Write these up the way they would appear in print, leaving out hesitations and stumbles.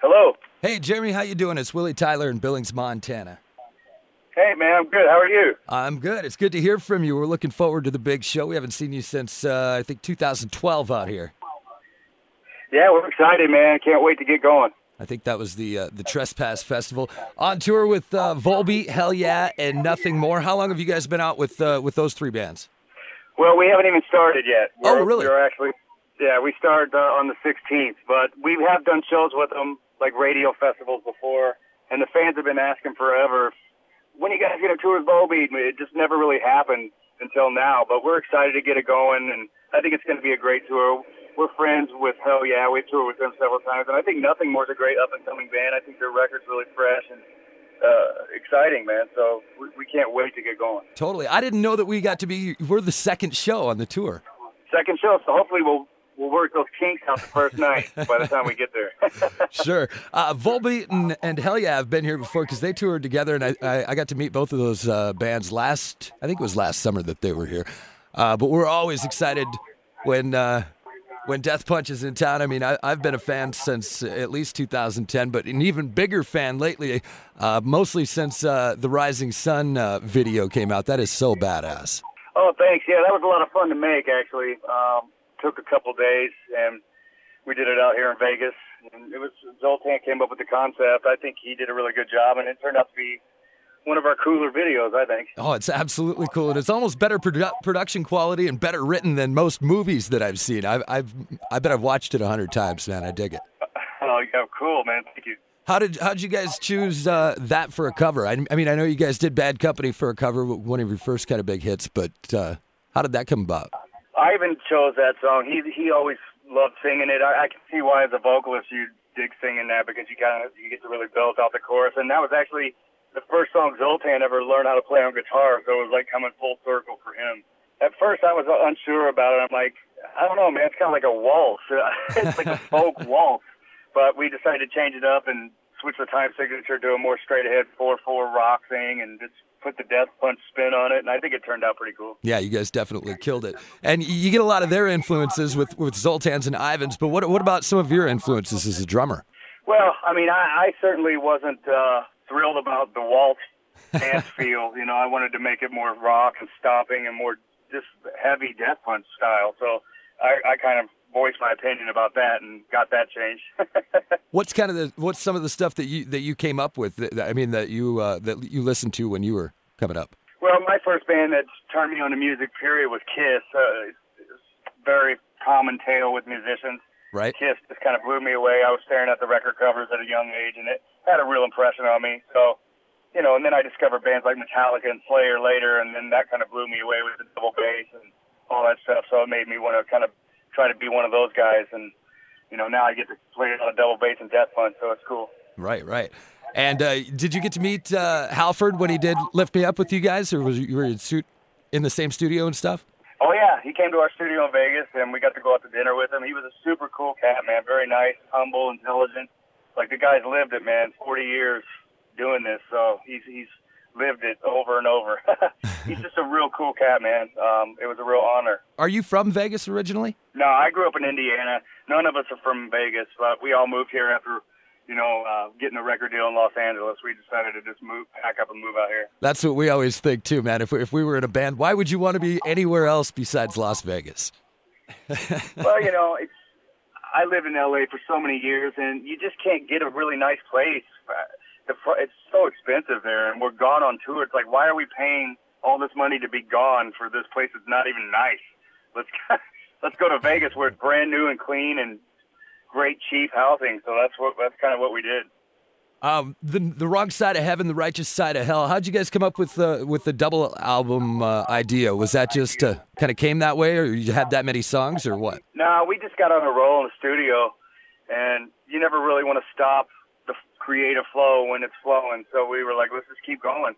Hello. Hey, Jeremy, how you doing? It's Willy Tyler in Billings, Montana. Hey, man, I'm good. How are you? I'm good. It's good to hear from you. We're looking forward to the big show. We haven't seen you since, I think, 2012 out here. Yeah, we're excited, man. Can't wait to get going. I think that was the Trespass Festival. On tour with Volbeat, Hell Yeah, and Nothing More. How long have you guys been out with those three bands? Well, we haven't even started yet. Really? We start on the 16th, but we have done shows with them, like radio festivals before, and the fans have been asking forever, when you guys get a tour with Volbeat? It just never really happened until now, but we're excited to get it going, and I think it's going to be a great tour. We're friends with Hell Yeah. We've toured with them several times, and I think Nothing More is a great up-and-coming band. I think their record's really fresh and exciting, man, so we can't wait to get going. Totally. I didn't know that we're the second show on the tour. Second show, so hopefully we'll work those kinks out the first night by the time we get there. Sure. Volbeat and Hell Yeah have been here before because they toured together, and I got to meet both of those bands I think it was last summer that they were here. But we're always excited when Death Punch is in town. I mean, I've been a fan since at least 2010, but an even bigger fan lately, mostly since the Rising Sun video came out. That is so badass. Oh, thanks. Yeah, that was a lot of fun to make, actually. Took a couple days, and we did it out here in Vegas. And it was Zoltan came up with the concept. I think he did a really good job, and it turned out to be one of our cooler videos, I think. Oh, it's absolutely cool, and it's almost better production quality and better written than most movies that I've seen. I bet I've watched it 100 times, man. I dig it. Oh, yeah, cool, man. Thank you. How'd you guys choose that for a cover? I mean, I know you guys did Bad Company for a cover, one of your first kind of big hits, but how did that come about? Ivan chose that song. He always loved singing it. I can see why, as a vocalist, you dig singing that because you get to really build out the chorus. And that was actually the first song Zoltan ever learned how to play on guitar, so it was like coming full circle for him. At first, I was unsure about it. I'm like, I don't know, man. It's kind of like a waltz. It's like a folk waltz. But we decided to change it up and switch the time signature to a more straight-ahead 4/4 rock thing and just put the Death Punch spin on it, and I think it turned out pretty cool. Yeah, you guys definitely killed it. And you get a lot of their influences with Zoltan's and Ivan's, but what about some of your influences as a drummer? Well, I mean, I certainly wasn't thrilled about the waltz dance feel. You know, I wanted to make it more rock and stomping and more just heavy Death Punch style, so I kind of voiced my opinion about that and got that changed. What's some of the stuff that you came up with? That you listened to when you were coming up. Well, my first band that turned me on to music, period, was Kiss. It's a very common tale with musicians. Right. Kiss just kind of blew me away. I was staring at the record covers at a young age, and it had a real impression on me. So, you know, and then I discovered bands like Metallica and Slayer later, and then that kind of blew me away with the double bass and all that stuff. So it made me want to kind of try to be one of those guys, and you know, now I get to play on a double bass and Death Punch, so it's cool. Right. And did you get to meet Halford when he did Lift Me Up with you guys, or were you in the same studio and stuff? Oh yeah, he came to our studio in Vegas, and we got to go out to dinner with him. He was a super cool cat, man, very nice, humble, intelligent. Like, the guy's lived it, man, 40 years doing this, so he's lived it over and over. He's just a real cool cat, man. It was a real honor. Are you from Vegas originally? No, I grew up in Indiana. None of us are from Vegas, but we all moved here after, getting a record deal in Los Angeles. We decided to just pack up and move out here. That's what we always think too, man. If we were in a band, why would you want to be anywhere else besides Las Vegas? Well, I lived in L.A. for so many years, and you just can't get a really nice place. It's so expensive there, and we're gone on tour. It's like, why are we paying all this money to be gone for this place that's not even nice? Let's go to Vegas where it's brand new and clean and great cheap housing. So that's kind of what we did. The Wrong Side of Heaven, The Righteous Side of Hell. How'd you guys come up with the double album idea? Was that just kind of came that way, or you had that many songs, or what? No, we just got on a roll in the studio, and you never really want to stop the creative flow when it's flowing. So we were like, let's just keep going.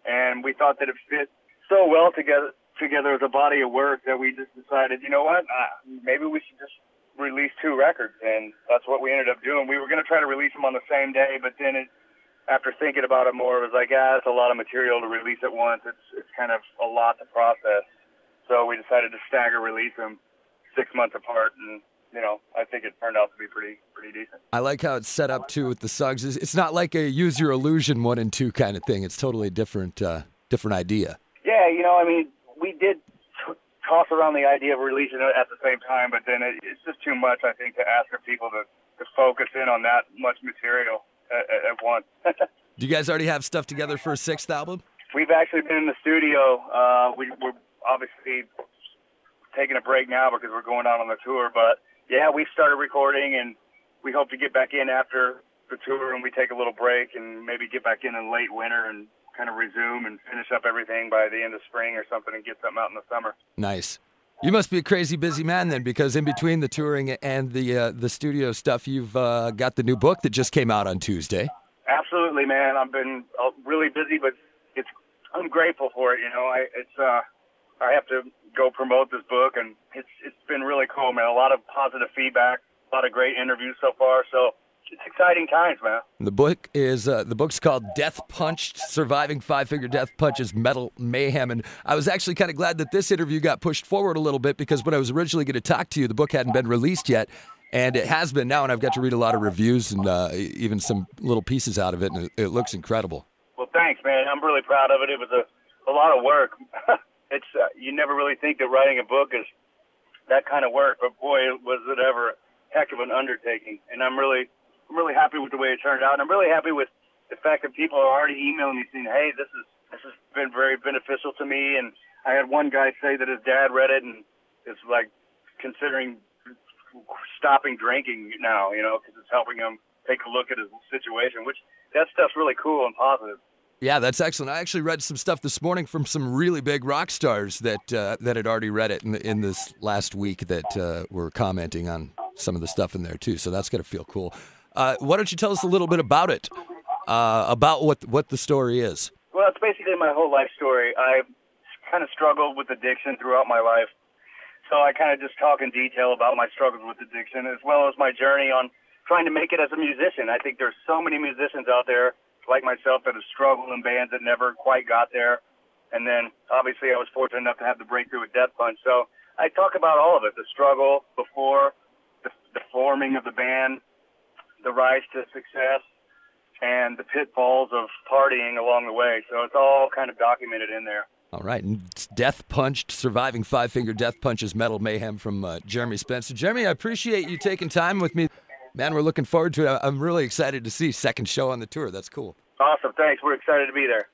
And we thought that it fit so well together as a body of work that we just decided, you know what, maybe we should just release 2 records. And that's what we ended up doing. We were going to try to release them on the same day, but then after thinking about it more, it was like, it's a lot of material to release at once. It's kind of a lot to process. So we decided to stagger release them 6 months apart, and I think it turned out to be pretty decent. I like how it's set up too with the songs. It's not like a Use Your Illusion 1 and 2 kind of thing. It's totally different idea. Yeah, we did toss around the idea of releasing it at the same time, but then it's just too much, I think, to ask for people to focus in on that much material at once. Do you guys already have stuff together for a 6th album? We've actually been in the studio. We're obviously taking a break now because we're going out on the tour, but yeah, we've started recording, and we hope to get back in after the tour, and we take a little break and maybe get back in late winter and kind of resume and finish up everything by the end of spring or something and get something out in the summer. Nice. You must be a crazy busy man then, because in between the touring and the studio stuff, you've got the new book that just came out on Tuesday. Absolutely, man. I've been really busy, but I'm grateful for it. I have to go promote this book, and it's been really cool, man. A lot of positive feedback, a lot of great interviews so far. So it's exciting times, man. The book's called Death Punched: Surviving 5-Finger Death Punches Metal Mayhem. And I was actually kind of glad that this interview got pushed forward a little bit, because when I was originally going to talk to you, the book hadn't been released yet. And it has been now, and I've got to read a lot of reviews and even some little pieces out of it, and it looks incredible. Well, thanks, man. I'm really proud of it. It was a lot of work. It's you never really think that writing a book is that kind of work, but boy, was it ever a heck of an undertaking. And I'm really happy with the way it turned out, and I'm really happy with the fact that people are already emailing me saying, "Hey, this has been very beneficial to me." And I had one guy say that his dad read it and is like considering stopping drinking now, because it's helping him take a look at his situation, which that stuff's really cool and positive. Yeah, that's excellent. I actually read some stuff this morning from some really big rock stars that had already read it in this last week that were commenting on some of the stuff in there too. So that's going to feel cool. Why don't you tell us a little bit about it, about what the story is? Well, it's basically my whole life story. I kind of struggled with addiction throughout my life. So I kind of just talk in detail about my struggles with addiction, as well as my journey on trying to make it as a musician. I think there's so many musicians out there like myself that have struggled in bands that never quite got there. And then obviously I was fortunate enough to have the breakthrough with Death Punch. So I talk about all of it, the struggle before, the forming of the band, the rise to success, and the pitfalls of partying along the way. So it's all kind of documented in there. All right, and it's Death Punched: Surviving 5-Finger Death Punches Metal Mayhem from Jeremy Spencer. Jeremy, I appreciate you taking time with me. Man, we're looking forward to it. I'm really excited to see second show on the tour. That's cool. Awesome, thanks. We're excited to be there.